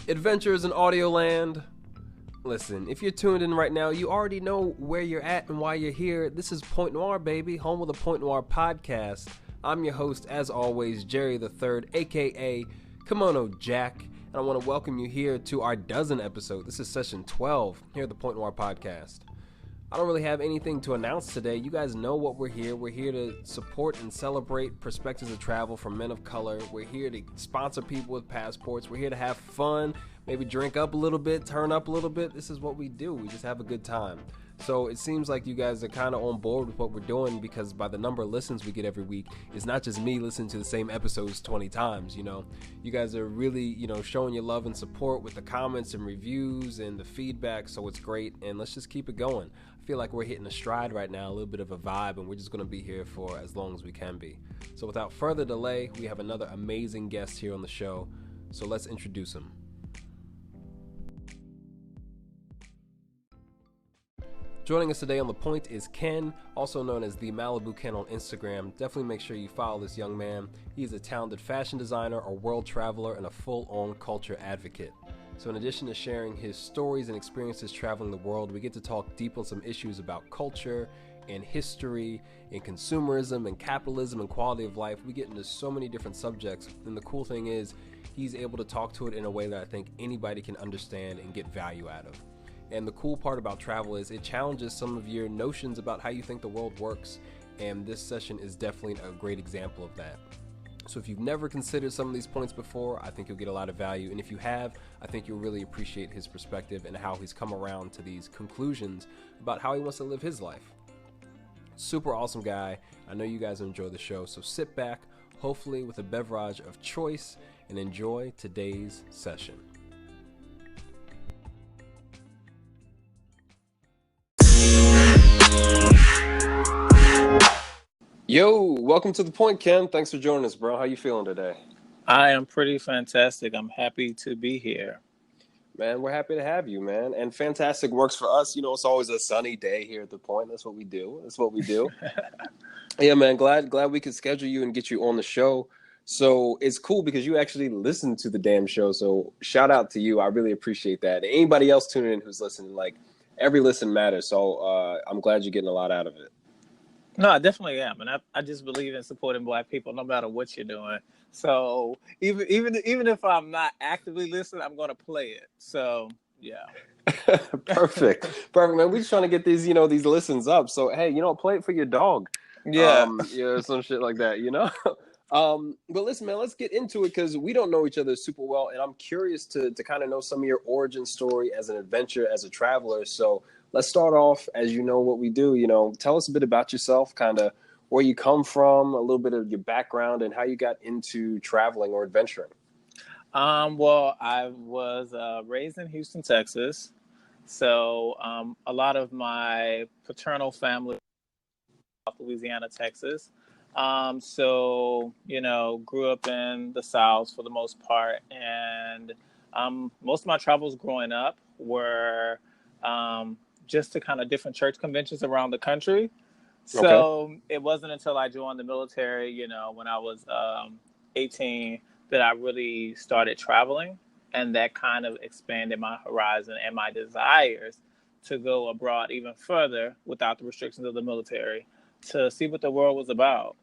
Adventures in audio land. Listen, if you're tuned in right now, you already know where you're at and why you're here. This is Point Noir, baby, home of the Point Noir podcast. I'm your host, as always, Jerry the Third, aka Kimono Jack, and I want to welcome you here to our dozen episode. This is session 12 here at the Point Noir podcast. I don't really have anything to announce today. You guys know what we're here. We're here to support and celebrate perspectives of travel from men of color. We're here to sponsor people with passports. We're here to have fun, maybe drink up a little bit, turn up a little bit. This is what we do. We just have a good time. So it seems like you guys are kind of on board with what we're doing, because by the number of listens we get every week, it's not just me listening to the same episodes 20 times, You guys are really, showing your love and support with the comments and reviews and the feedback, so it's great, and let's just keep it going. I feel like we're hitting a stride right now, a little bit of a vibe, and we're just going to be here for as long as we can be. So without further delay, we have another amazing guest here on the show, so let's introduce him. Joining us today on The Point is Ken, also known as the Malibu Ken on Instagram. Definitely make sure you follow this young man. He is a talented fashion designer, a world traveler, and a full-on culture advocate. So in addition to sharing his stories and experiences traveling the world, we get to talk deep on some issues about culture and history and consumerism and capitalism and quality of life. We get into so many different subjects, and the cool thing is he's able to talk to it in a way that I think anybody can understand and get value out of. And the cool part about travel is it challenges some of your notions about how you think the world works, and this session is definitely a great example of that. So if you've never considered some of these points before, I think you'll get a lot of value, and if you have, I think you'll really appreciate his perspective and how he's come around to these conclusions about how he wants to live his life. Super awesome guy. I know you guys enjoy the show, so sit back, hopefully with a beverage of choice, and enjoy today's session. Yo, welcome to The Point, Ken. Thanks for joining us, bro. How you feeling today? I am pretty fantastic. I'm happy to be here. Man, we're happy to have you, man. And fantastic works for us. It's always a sunny day here at The Point. That's what we do. Yeah, man, glad we could schedule you and get you on the show. So it's cool because you actually listen to the damn show. So shout out to you. I really appreciate that. And anybody else tuning in who's listening, every listen matters. So I'm glad you're getting a lot out of it. No, I definitely am, and I just believe in supporting Black people, no matter what you're doing. So even if I'm not actively listening, I'm going to play it. So yeah. Perfect, man. We're just trying to get these these listens up. So hey, play it for your dog. Yeah. Some shit like that. But listen, man, let's get into it because we don't know each other super well, and I'm curious to kind of know some of your origin story as an adventurer, as a traveler. So let's start off, as you know what we do, tell us a bit about yourself, kind of where you come from, a little bit of your background, and how you got into traveling or adventuring. Well, I was raised in Houston, Texas. So a lot of my paternal family, Louisiana, Texas. So, grew up in the South for the most part. And most of my travels growing up were just to kind of different church conventions around the country. So It wasn't until I joined the military, when I was 18, that I really started traveling. And that kind of expanded my horizon and my desires to go abroad even further without the restrictions of the military, to see what the world was about.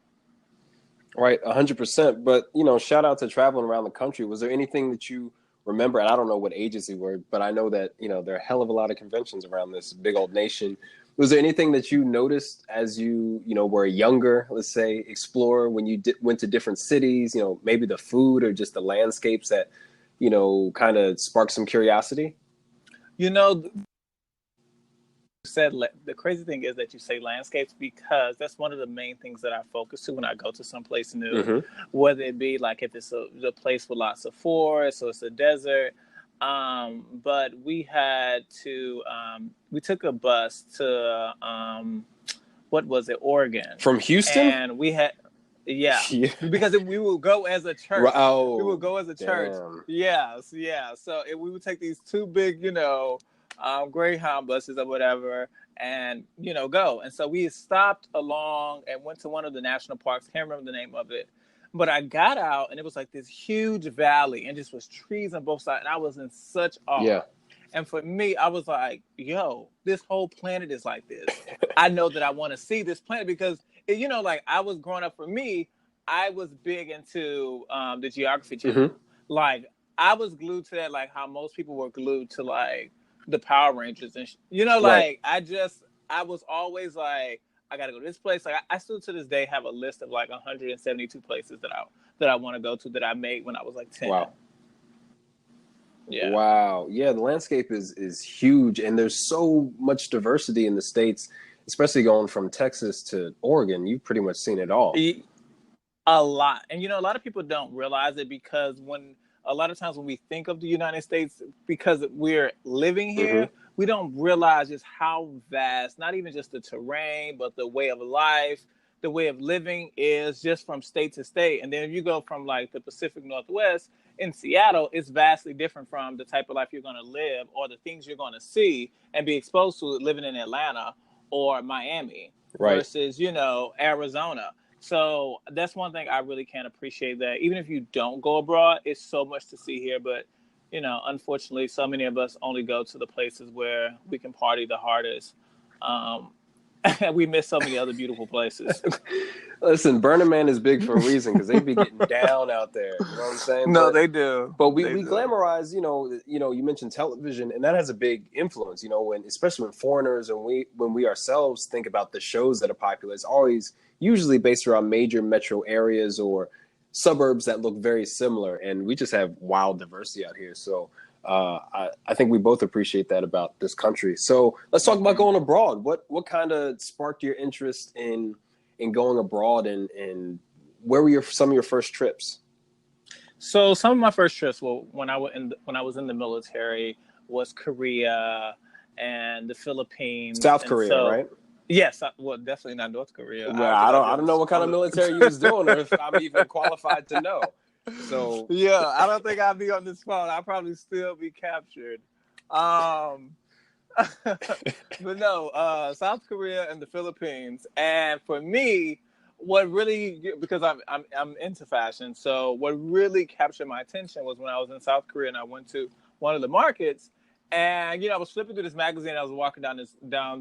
Right, 100%. But, shout out to traveling around the country. Was there anything that you remember? And I don't know what ages you were, but I know that, there are a hell of a lot of conventions around this big old nation. Was there anything that you noticed as you, were a younger, let's say, explorer when you went to different cities, maybe the food or just the landscapes that, kind of sparked some curiosity? Said the crazy thing is that you say landscapes, because that's one of the main things that I focus to when I go to someplace new, whether it be if it's a place with lots of forest or it's a desert. But we had to, we took a bus to, Oregon. From Houston? And we had, because we would go as a church. Oh, we would go as a church. Yes. So we would take these two big, Greyhound buses or whatever, and go. And so we stopped along and went to one of the national parks. Can't remember the name of it, But I got out and it was like this huge valley and just was trees on both sides. And I was in such awe. Yeah. And for me, I was like, yo, this whole planet is like this. I know that I want to see this planet because, you know, like I was growing up, for me, I was big into the Geography Channel. Mm-hmm. Like I was glued to that, like how most people were glued to like the Power Rangers. And, you know, Right. like I was always like, I got to go to this place. Like I still to this day have a list of like 172 places that I want to go to that I made when I was like 10. Wow. Yeah. Wow. Yeah, the landscape is huge, and there's so much diversity in the States, especially going from Texas to Oregon. You've pretty much seen it all. A lot. And, you know, a lot of people don't realize it because a lot of times when we think of the United States, because we're living here, Mm-hmm. we don't realize just how vast, not even just the terrain, but the way of life, the way of living is just from state to state. And then if you go from like the Pacific Northwest in Seattle, it's vastly different from the type of life you're going to live or the things you're going to see and be exposed to living in Atlanta or Miami Right. versus, you know, Arizona. So that's one thing I really can't appreciate, that even if you don't go abroad, it's so much to see here. But, you know, unfortunately, so many of us only go to the places where we can party the hardest. We miss so many other beautiful places. Listen, Burning Man is big for a reason because they be getting down out there. You know what I'm saying? No, they do. But we do. glamorize, you know, you mentioned television, and that has a big influence, you know, when especially when foreigners and when we ourselves think about the shows that are popular, it's always usually based around major metro areas or suburbs that look very similar, and we just have wild diversity out here. So I think we both appreciate that about this country. So let's talk about going abroad. What kind of sparked your interest in going abroad, and where were some of your first trips? So some of my first trips, well, when I was in the military, was Korea and the Philippines. South and Korea, so, right? Yes, well, definitely not North Korea. Well, I don't know what kind of military you was doing, or if I'm even qualified to know. So yeah, I don't think I'd be on this phone. I'd probably still be captured. But no, South Korea and the Philippines. And for me, what really, because I'm into fashion, so what really captured my attention was when I was in South Korea and I went to one of the markets, and you know I was flipping through this magazine. I was walking down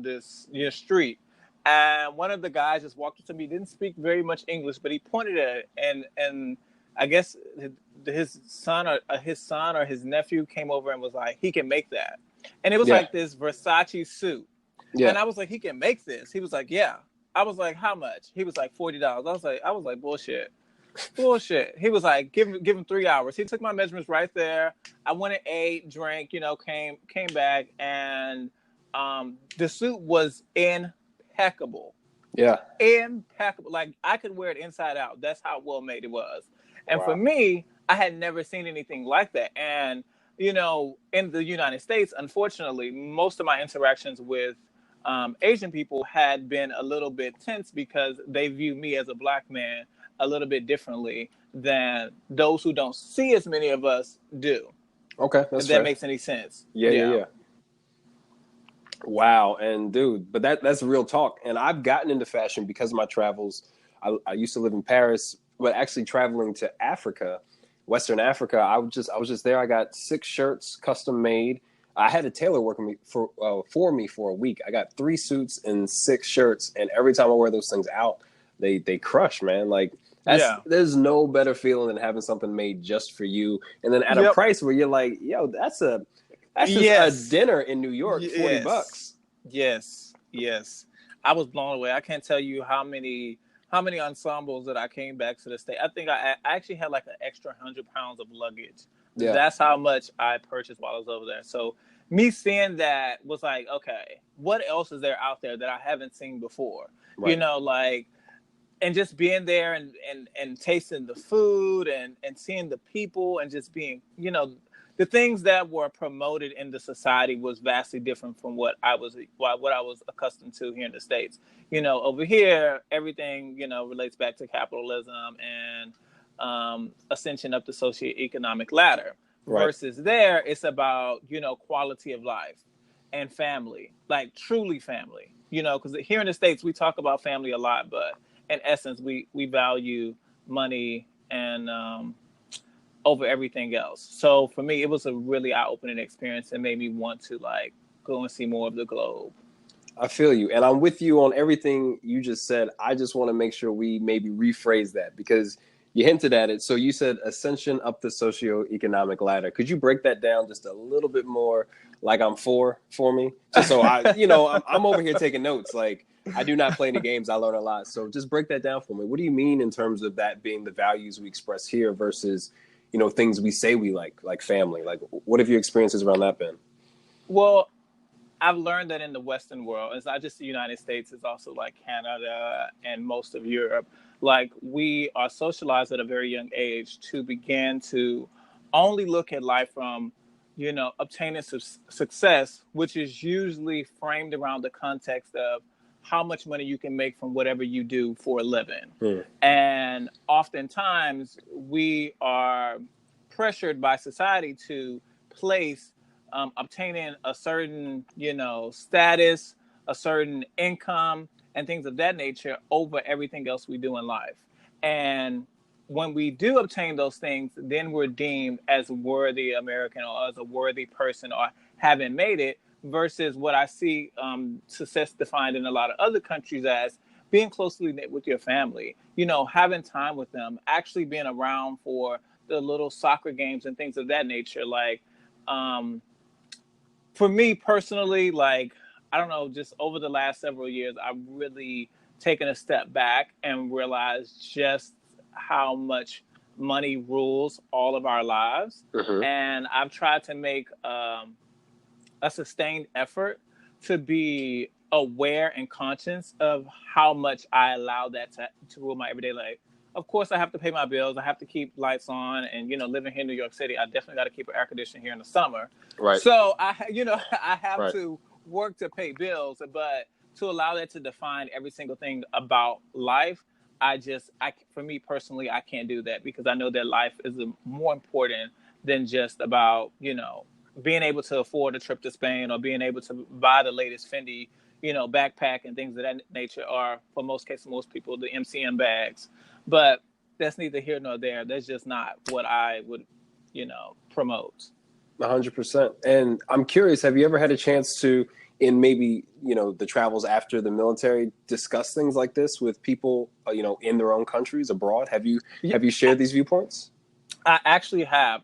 this street, and one of the guys just walked up to me. Didn't speak very much English, but he pointed at it, and I guess his son or his nephew came over and was like, he can make that. And it was like this Versace suit. Yeah. And I was like, he can make this. He was like, yeah. I was like, how much? He was like, $40. I was like, bullshit. He was like, give him 3 hours. He took my measurements right there. I went and ate, drank, you know, came back, and the suit was impeccable. Yeah. Impeccable. Like I could wear it inside out. That's how well made it was. And Wow. for me, I had never seen anything like that. And you know, in the United States, unfortunately, most of my interactions with Asian people had been a little bit tense because they view me as a black man a little bit differently than those who don't see as many of us do. Okay, that's if fair. that makes any sense. Yeah. Wow, and dude, but that's real talk. And I've gotten into fashion because of my travels. I used to live in Paris, but actually traveling to Africa, Western Africa, I was just there. I got 6 shirts custom made. I had a tailor working for me for a week. I got 3 suits and 6 shirts, and every time I wear those things out, they crush, man. Like there's no better feeling than having something made just for you, and then at a price where you're like, yo, that's just a dinner in New York, $40. Yes. I was blown away. I can't tell you how many ensembles that I came back to the state. I think I actually had like an extra 100 pounds of luggage. Yeah. That's how much I purchased while I was over there. So me seeing that was like, okay, what else is there out there that I haven't seen before? Right. You know, like, and just being there and tasting the food and seeing the people and just being, you know, the things that were promoted in the society was vastly different from what I was accustomed to here in the States. You know, over here, everything, you know, relates back to capitalism and ascension up the socioeconomic ladder. Right. Versus there, it's about, you know, quality of life and family, like truly family. You know, because here in the States, we talk about family a lot, but in essence, we value money and over everything else. So for me, it was a really eye-opening experience and made me want to like go and see more of the globe. I feel you. And I'm with you on everything you just said. I just want to make sure we maybe rephrase that because you hinted at it. So you said ascension up the socioeconomic ladder. Could you break that down just a little bit more like I'm for me? Just so I'm over here taking notes. Like I do not play any games. I learn a lot. So just break that down for me. What do you mean in terms of that being the values we express here versus, things we say we like family? Like what have your experiences around that been? Well, I've learned that in the Western world, it's not just the United States, it's also like Canada and most of Europe. Like we are socialized at a very young age to begin to only look at life from, obtaining success, which is usually framed around the context of how much money you can make from whatever you do for a living. And oftentimes we are pressured by society to place obtaining a certain, status, a certain income, and things of that nature over everything else we do in life. And when we do obtain those things, then we're deemed as a worthy American or as a worthy person or having made it versus what I see success defined in a lot of other countries as being closely knit with your family, having time with them, actually being around for the little soccer games and things of that nature. Like, for me personally, like, I don't know, just over the last several years, I've really taken a step back and realized just how much money rules all of our lives. Mm-hmm. And I've tried to make a sustained effort to be aware and conscious of how much I allow that to rule my everyday life. Of course, I have to pay my bills. I have to keep lights on. And, living here in New York City, I definitely got to keep an air conditioner here in the summer. Right. So, I have right. to work to pay bills. But to allow that to define every single thing about life, for me personally, I can't do that because I know that life is more important than just about, being able to afford a trip to Spain or being able to buy the latest Fendi, backpack and things of that nature are, for most cases, most people, the MCM bags. But that's neither here nor there. That's just not what I would, promote. 100%. And I'm curious, have you ever had a chance to, in maybe, the travels after the military, discuss things like this with people, in their own countries, abroad? Have you shared these viewpoints? I actually have.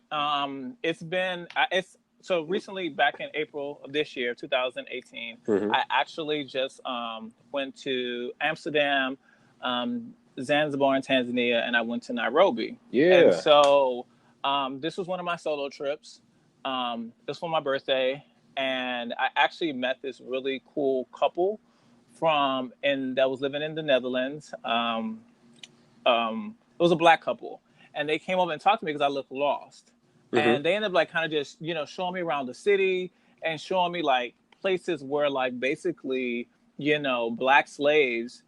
So recently, back in April of this year, 2018, mm-hmm. I actually just went to Amsterdam, Zanzibar in Tanzania, and I went to Nairobi. Yeah. And so this was one of my solo trips. This was for my birthday, and I actually met this really cool couple that was living in the Netherlands. It was a Black couple, and they came over and talked to me because I looked lost. Mm-hmm. And they ended up like kind of just, showing me around the city and showing me like places where like basically, Black slaves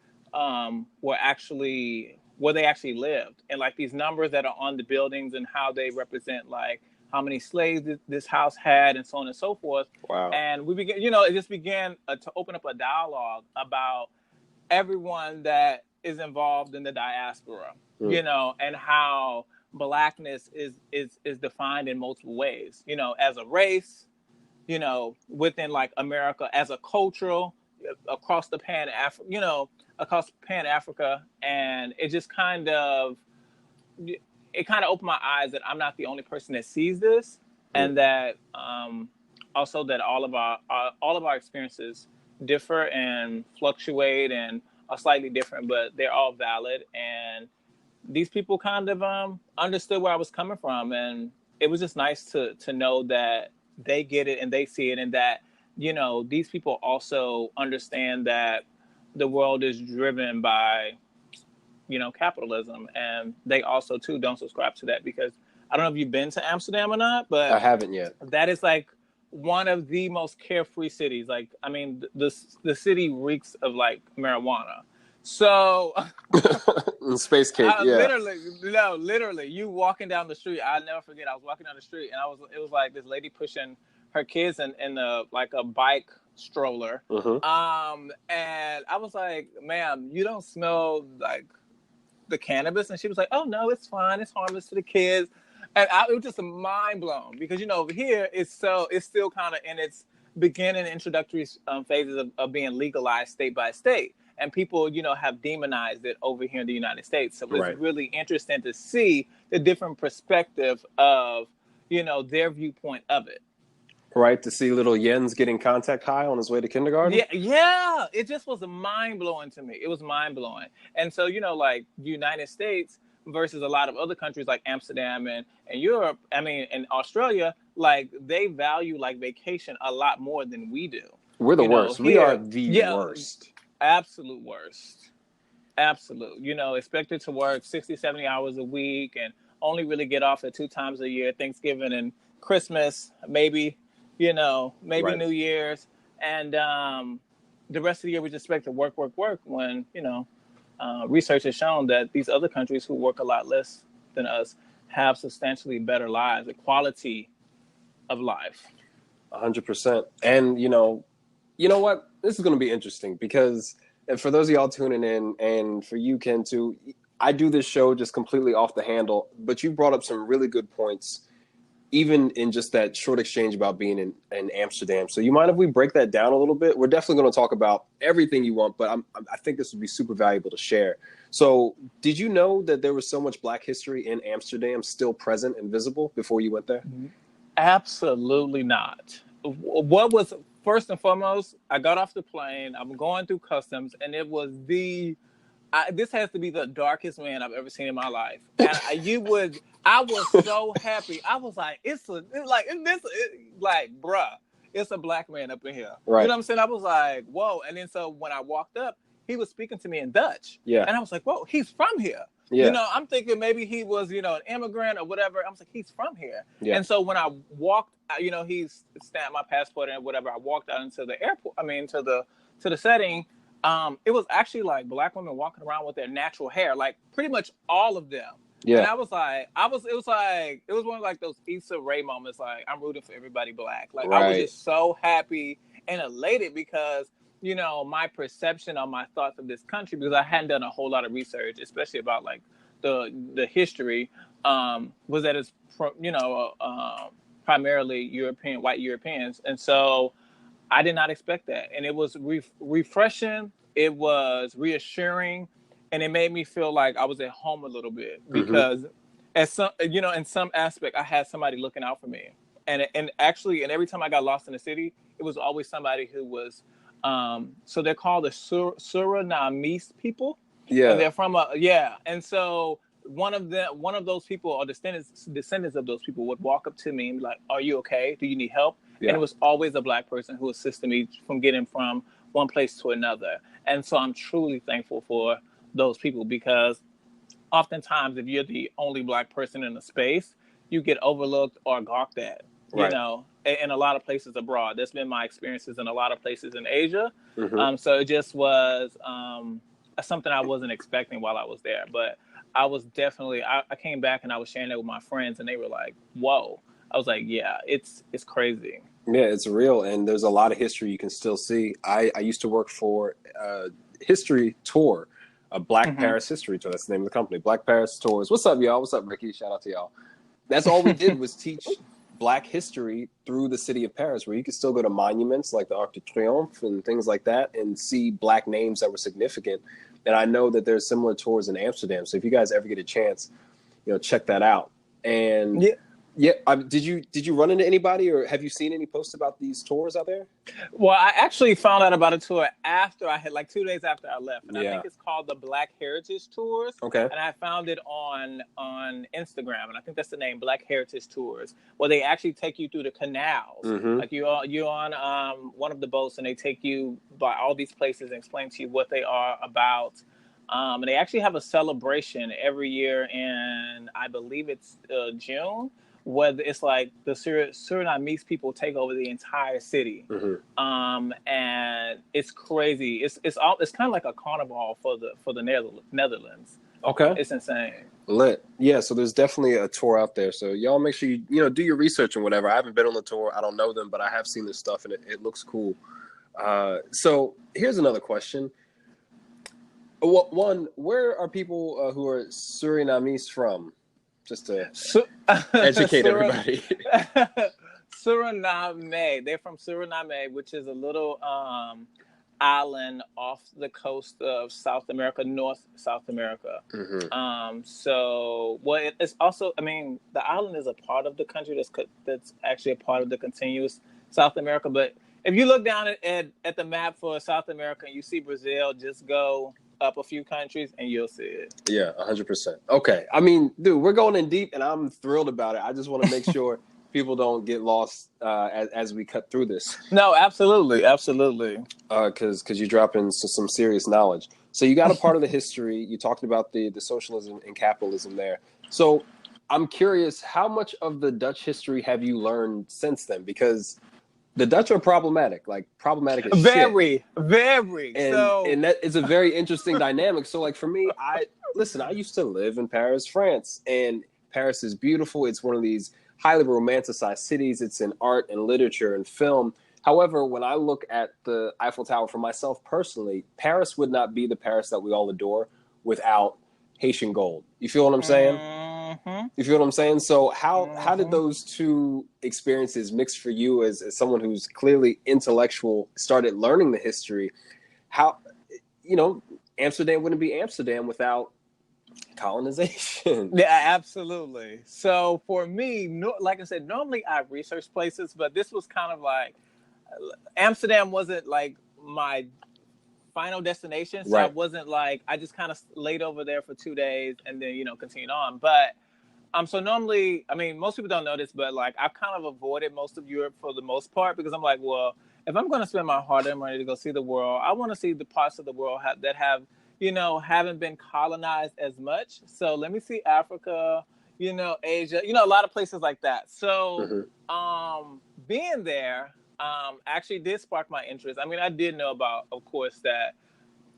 where they actually lived, and like these numbers that are on the buildings and how they represent like how many slaves this house had and so on and so forth. Wow. And we began, it just began to open up a dialogue about everyone that is involved in the diaspora, and how Blackness is defined in multiple ways, as a race, within like America, as a cultural, across Pan-Africa. And it just kind of opened my eyes that I'm not the only person that sees this, and that also that all of our experiences differ and fluctuate and are slightly different, but they're all valid. And these people kind of understood where I was coming from, and it was just nice to know that they get it and they see it, and that these people also understand that the world is driven by capitalism, and they also too don't subscribe to that. Because I don't know if you've been to Amsterdam or not, but I haven't yet. That is like one of the most carefree cities. Like, I mean, the city reeks of like marijuana. So space cake, yeah. Literally, you walking down the street. I'll never forget. I was walking down the street, and it was like this lady pushing her kids in like a bike stroller. Mm-hmm. And I was like, "Ma'am, you don't smell like the cannabis, and she was like, "Oh no, it's fine. It's harmless to the kids." And it was just mind blown because over here it's still kind of in its beginning introductory phases of being legalized state by state, and people have demonized it over here in the United States. So it's really interesting to see the different perspective of their viewpoint of it. Right, to see little Jens getting contact high on his way to kindergarten. Yeah, it just was mind blowing to me. It was mind blowing, and so like United States versus a lot of other countries like Amsterdam and Europe, and Australia, like they value like vacation a lot more than we do. We're the worst. Here, we are the worst. Absolute worst. Absolute. Expected to work 60, 70 hours a week and only really get off at 2 times a year, Thanksgiving and Christmas, maybe New Year's. And the rest of the year we just expect to work when, research has shown that these other countries who work a lot less than us have substantially better lives, the quality of life. 100%. And, you know what? This is going to be interesting because for those of y'all tuning in, and for you, Ken, too, I do this show just completely off the handle, but you brought up some really good points, even in just that short exchange about being in Amsterdam. So you mind if we break that down a little bit? We're definitely going to talk about everything you want, but I think this would be super valuable to share. So did you know that there was so much Black history in Amsterdam still present and visible before you went there? Absolutely not. What was, first and foremost, I got off the plane, I'm going through customs, and it was this has to be the darkest man I've ever seen in my life. And I was so happy. I was like, bruh, it's a Black man up in here. Right. You know what I'm saying? I was like, whoa. And then so when I walked up, he was speaking to me in Dutch. Yeah. And I was like, whoa, he's from here. Yeah. I'm thinking maybe he was, an immigrant or whatever. I was like, he's from here. Yeah. And so when I walked, he's stamped my passport and whatever. I walked out into the airport, to the setting. It was actually like Black women walking around with their natural hair, like pretty much all of them. Yeah. And it was one of like those Issa Rae moments. Like, I'm rooting for everybody Black. Like, I was just so happy and elated because, my perception or my thoughts of this country, because I hadn't done a whole lot of research, especially about like the history, was that it's, primarily white Europeans. And so I did not expect that. And it was refreshing. It was reassuring. And it made me feel like I was at home a little bit because in some aspect, I had somebody looking out for me. And every time I got lost in the city, it was always somebody who was, so they're called the Surinamese people. Yeah. And they're from and so one of those people or descendants of those people would walk up to me and be like, "Are you okay? Do you need help?" Yeah. And it was always a Black person who assisted me from getting from one place to another. And so I'm truly thankful for those people because oftentimes if you're the only Black person in a space, you get overlooked or gawked at, in a lot of places abroad. That's been my experiences in a lot of places in Asia. So it just was something I wasn't expecting while I was there. But I was definitely, I came back and I was sharing it with my friends and they were like, whoa. I was like, yeah, it's crazy. Yeah, it's real. And there's a lot of history you can still see. I used to work for a history tour, a Black Paris history tour. That's the name of the company, Black Paris Tours. What's up, y'all? What's up, Ricky? Shout out to y'all. That's all we did was teach Black history through the city of Paris, where you could still go to monuments like the Arc de Triomphe and things like that and see Black names that were significant. And I know that there's similar tours in Amsterdam. So if you guys ever get a chance, check that out. And did you run into anybody or have you seen any posts about these tours out there? Well, I actually found out about a tour after I had 2 days after I left. And I think it's called the Black Heritage Tours. Okay. And I found it on Instagram. And I think that's the name, Black Heritage Tours, where they actually take you through the canals. Like you're on one of the boats and they take you by all these places and explain to you what they are about. And they actually have a celebration every year in, I believe it's June, where it's like the Surinamese people take over the entire city. And it's crazy. It's kind of like a carnival for the Netherlands. Okay. It's insane. Lit. Yeah, so there's definitely a tour out there. So y'all make sure you do your research and whatever. I haven't been on the tour. I don't know them, but I have seen this stuff and it looks cool. So here's another question. One, where are people who are Surinamese from? Just to educate everybody. Suriname. They're from Suriname, which is a little island off the coast of South America, North South America. Mm-hmm. It's also, I mean, the island is a part of the country that's actually a part of the continuous South America. But if you look down at the map for South America and you see Brazil, just go up a few countries and you'll see it. Yeah, 100%. Okay. I mean, dude, we're going in deep and I'm thrilled about it. I just want to make sure people don't get lost as we cut through this. No, absolutely. Absolutely. Because you're dropping some serious knowledge. So you got a part of the history. You talked about the socialism and capitalism there. So I'm curious, how much of the Dutch history have you learned since then? Because the Dutch are problematic as very, shit. Very. And that is a very interesting dynamic. So like for me, I used to live in Paris, France, and Paris is beautiful. It's one of these highly romanticized cities. It's in art and literature and film. However, when I look at the Eiffel Tower for myself personally, Paris would not be the Paris that we all adore without Haitian gold. You feel what I'm saying? Mm-hmm. You feel what I'm saying? So how did those two experiences mix for you as someone who's clearly intellectual, started learning the history? How, Amsterdam wouldn't be Amsterdam without colonization. Yeah, absolutely. So for me, like I said, normally I research places, but this was kind of like Amsterdam wasn't like my final destination. So Right. I wasn't like, I just kind of laid over there for 2 days and then, continued on. But so normally, I mean, most people don't know this, but like I've kind of avoided most of Europe for the most part because I'm like, well, if I'm going to spend my hard-earned money to go see the world, I want to see the parts of the world that have, haven't been colonized as much. So let me see Africa, Asia, a lot of places like that. So being there actually did spark my interest. I mean, I did know about, of course, that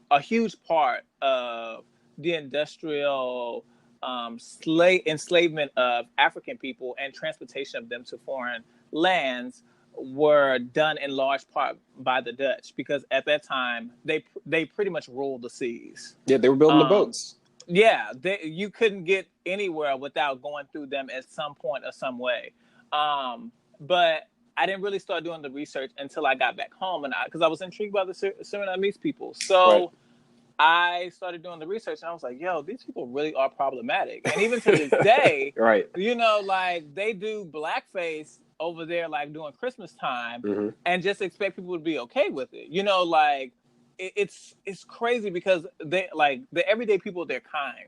a huge part of the industrial enslavement of African people and transportation of them to foreign lands were done in large part by the Dutch, because at that time they pretty much ruled the seas. Yeah, they were building the boats. Yeah, you couldn't get anywhere without going through them at some point or some way. But I didn't really start doing the research until I got back home, and because I was intrigued by the Surinamese people. So Right. I started doing the research, and I was like, yo, these people really are problematic. And even to this day, Right. Like they do blackface over there, like during Christmas time, and just expect people to be okay with it. Like it's crazy because they like the everyday people, they're kind,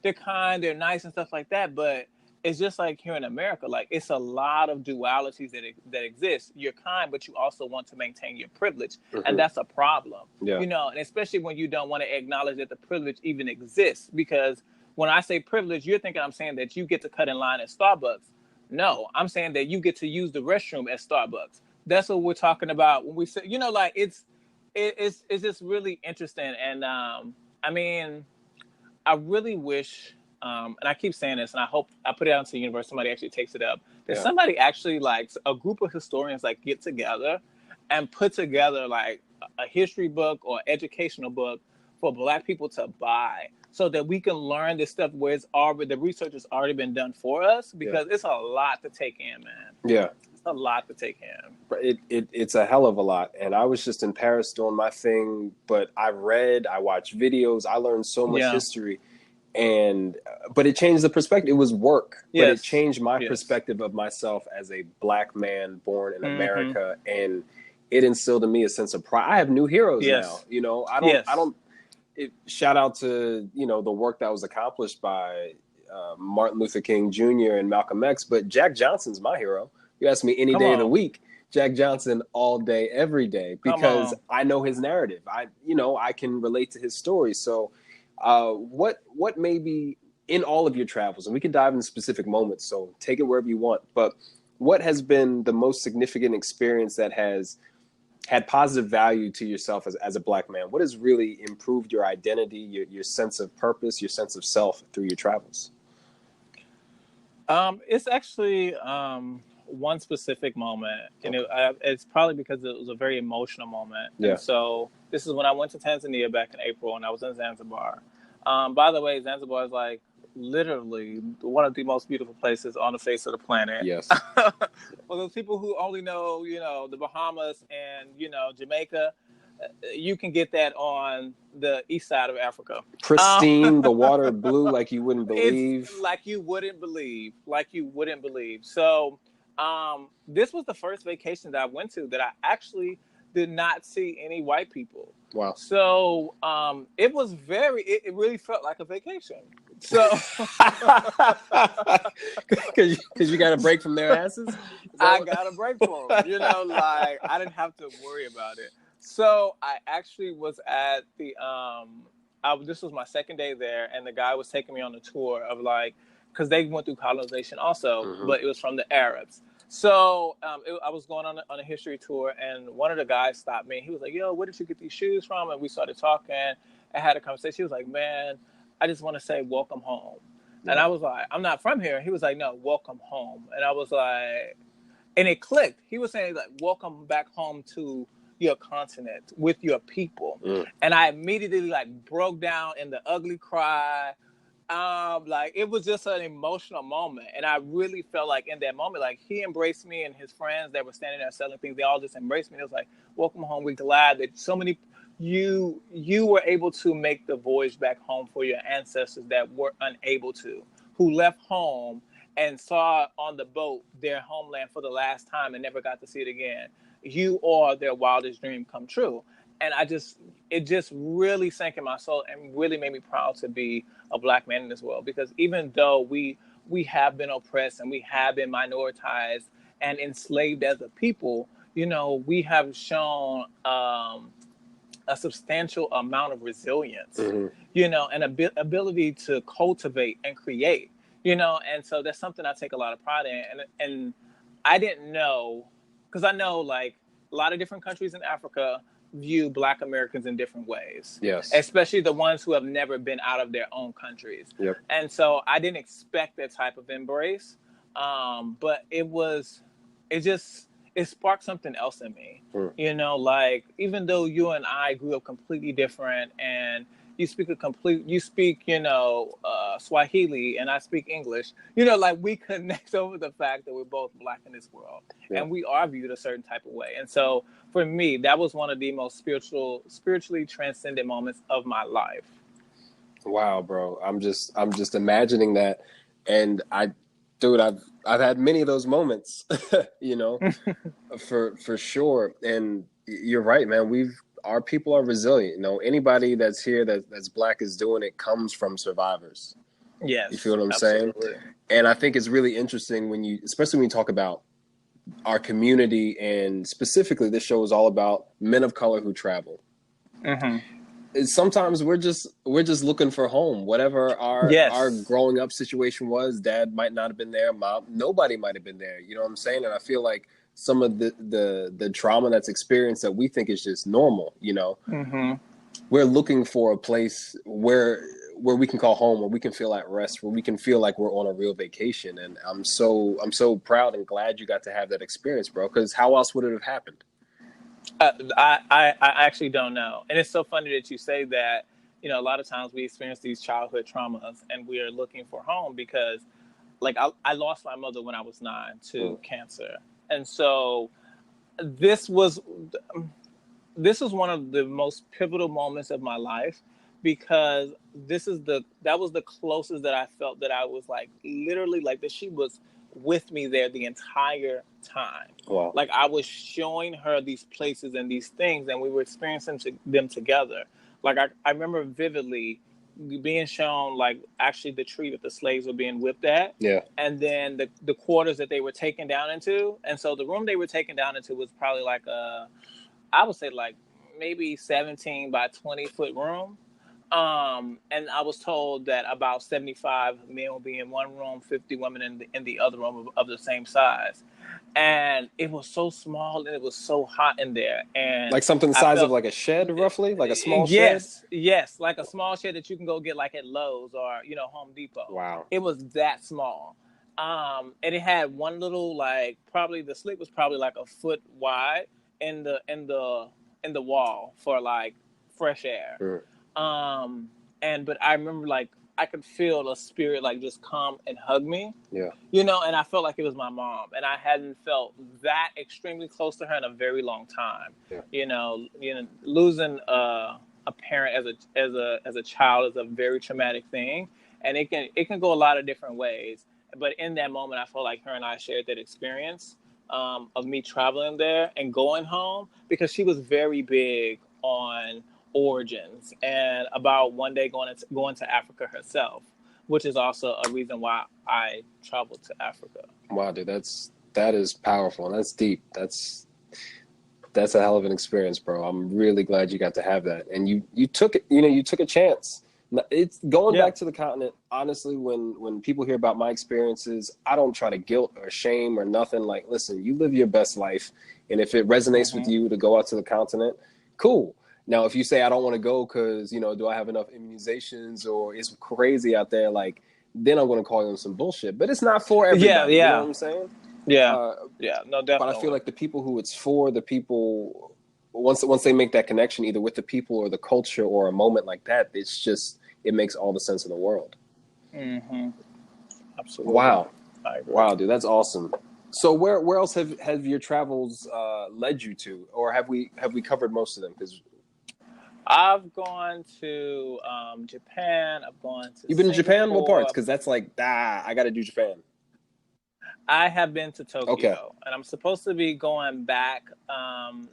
they're kind, they're nice and stuff like that. But it's just like here in America, like it's a lot of dualities that exist. You're kind, but you also want to maintain your privilege, and that's a problem. Yeah. And especially when you don't want to acknowledge that the privilege even exists. Because when I say privilege, you're thinking I'm saying that you get to cut in line at Starbucks. No, I'm saying that you get to use the restroom at Starbucks. That's what we're talking about when we say, like it's just really interesting. And I mean, I really wish. And I keep saying this, and I hope I put it out into the universe. Somebody actually takes it up. That somebody actually, like a group of historians, like get together and put together like a history book or educational book for Black people to buy, so that we can learn this stuff where the research has already been done for us. Because it's a lot to take in, man. Yeah. It's a lot to take in. It's a hell of a lot. And I was just in Paris doing my thing, but I watched videos, I learned so much history. But it changed the perspective. It was work, but it changed my perspective of myself as a Black man born in America, and it instilled in me a sense of pride. I have new heroes now. Shout out to the work that was accomplished by Martin Luther King Jr. and Malcolm X, but Jack Johnson's my hero. You ask me any day of the week, Jack Johnson all day, every day, because I know his narrative. I can relate to his story. So. What may be in all of your travels, and we can dive into specific moments, so take it wherever you want, but what has been the most significant experience that has had positive value to yourself as a Black man? What has really improved your identity, your sense of purpose, your sense of self through your travels? It's actually one specific moment, and it's probably because it was a very emotional moment. Yeah. And so this is when I went to Tanzania back in April, and I was in Zanzibar. By the way, Zanzibar is like literally one of the most beautiful places on the face of the planet. Yes. For those people who only know, the Bahamas and, Jamaica, you can get that on the east side of Africa. Pristine, the water blue like you wouldn't believe. It's like you wouldn't believe. So this was the first vacation that I went to that I actually did not see any white people. Wow. So it was it really felt like a vacation. So because you got a break from their asses. I got a break from them. I didn't have to worry about it. So I actually was at the this was my second day there, and the guy was taking me on a tour of because they went through colonization also, but it was from the Arabs. So I was going on a history tour, and one of the guys stopped me. He was like, "Yo, where did you get these shoes from?" And we started talking. I had a conversation. He was like, "Man, I just want to say welcome home." Yeah. And I was like, "I'm not from here." He was like, "No, welcome home." And I was like, and it clicked. He was saying welcome back home to your continent with your people. And I immediately broke down in the ugly cry. It was just an emotional moment. And I really felt like in that moment, he embraced me, and his friends that were standing there selling things, they all just embraced me. It was like, welcome home. We're glad that so many, you were able to make the voyage back home for your ancestors that were unable to, who left home and saw on the boat their homeland for the last time and never got to see it again. You are their wildest dream come true. And it just really sank in my soul and really made me proud to be a Black man in this world. Because even though we have been oppressed and we have been minoritized and enslaved as a people, we have shown a substantial amount of resilience, and ability to cultivate and create, and so that's something I take a lot of pride in. And I didn't know, because I know a lot of different countries in Africa view Black Americans in different ways. Yes. Especially the ones who have never been out of their own countries. Yep. And so I didn't expect that type of embrace. But it sparked something else in me. Even though you and I grew up completely different, and you speak Swahili and I speak English, we connect over the fact that we're both Black in this world. Yeah. And we are viewed a certain type of way. And so for me, that was one of the most spiritually transcendent moments of my life. Wow, bro. I'm just imagining that. And I've had many of those moments, for sure. And you're right, man. Our people are resilient. Anybody that's here that's Black is doing it comes from survivors. Yes. You feel what I'm absolutely. saying? And I think it's really interesting especially when you talk about our community, and specifically this show is all about men of color who travel. Sometimes we're just looking for home, whatever our growing up situation was. Dad might not have been there. Mom, nobody might have been there. You know what I'm saying? And I feel like some of the trauma that's experienced that we think is just normal, we're looking for a place where we can call home, where we can feel at rest, where we can feel like we're on a real vacation. And I'm so proud and glad you got to have that experience, bro, because how else would it have happened? I actually don't know. And it's so funny that you say that. A lot of times we experience these childhood traumas and we are looking for home, because I lost my mother when I was 9 to cancer. And so this was one of the most pivotal moments of my life, because that was the closest that I felt that I was literally that she was with me there the entire time. Wow. I was showing her these places and these things, and we were experiencing them together. I remember vividly being shown actually the tree that the slaves were being whipped at. Yeah. And then the quarters that they were taken down into. And so the room they were taken down into was probably I would say maybe 17 by 20 foot room. And I was told that about 75 men will be in one room, 50 women in the other room of the same size. And it was so small and it was so hot in there. And something the size of a shed, roughly? A small shed? Yes. A small shed that you can go get at Lowe's or, Home Depot. Wow. It was that small. And it had one little, like, probably the slit was probably like a foot wide in the wall for like fresh air. Mm. But I remember, like, I could feel the spirit like just come and hug me. Yeah. And I felt like it was my mom, and I hadn't felt that extremely close to her in a very long time. Yeah. Losing a parent as a child is a very traumatic thing, and it can go a lot of different ways. But in that moment, I felt like her and I shared that experience of me traveling there and going home, because she was very big on origins and about one day going to Africa herself, which is also a reason why I traveled to Africa. Wow, dude, that is powerful and that's deep. That's a hell of an experience, bro. I'm really glad you got to have that, and you took it. You took a chance. It's going back to the continent. Honestly, when people hear about my experiences, I don't try to guilt or shame or nothing. Like, listen, you live your best life, and if it resonates with you to go out to the continent, cool. Now, if you say I don't want to go because do I have enough immunizations or it's crazy out there, like, then I'm going to call you on some bullshit. But it's not for everybody. You know what I'm saying? No, definitely. But I feel like the people who it's for, the people once they make that connection, either with the people or the culture or a moment like that, it makes all the sense in the world. Mm-hmm. Absolutely. Wow. Wow, dude, that's awesome. So where else have your travels led you to, or have we covered most of them? Because I've gone to Japan. I've gone to. You've been to Japan? What Singapore. parts? Because that's like, I got to do Japan. I have been to Tokyo, Okay. And I'm supposed to be going back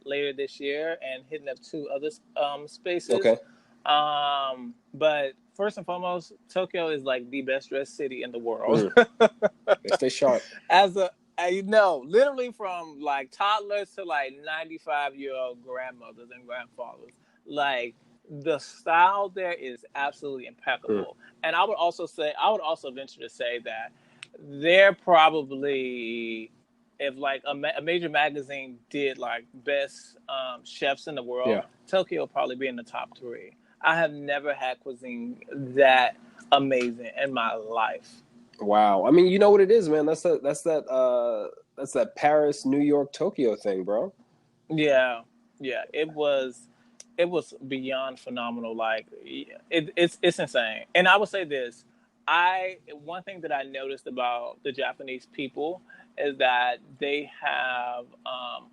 later this year and hitting up 2 other spaces. Okay. But first and foremost, Tokyo is like the best dressed city in the world. They stay sharp. Literally from like toddlers to like 95-year-old grandmothers and grandfathers. Like, the style there is absolutely impeccable. And I would also venture to say that they're probably, if like a major magazine did like best chefs in the world, Tokyo will probably be in the top 3. I have never had cuisine that amazing in my life. Wow. I mean, you know what it is, man. That's that Paris, New York, Tokyo thing, bro. Yeah. It was beyond phenomenal. Like, it's insane. And I would say this. One thing that I noticed about the Japanese people is that they have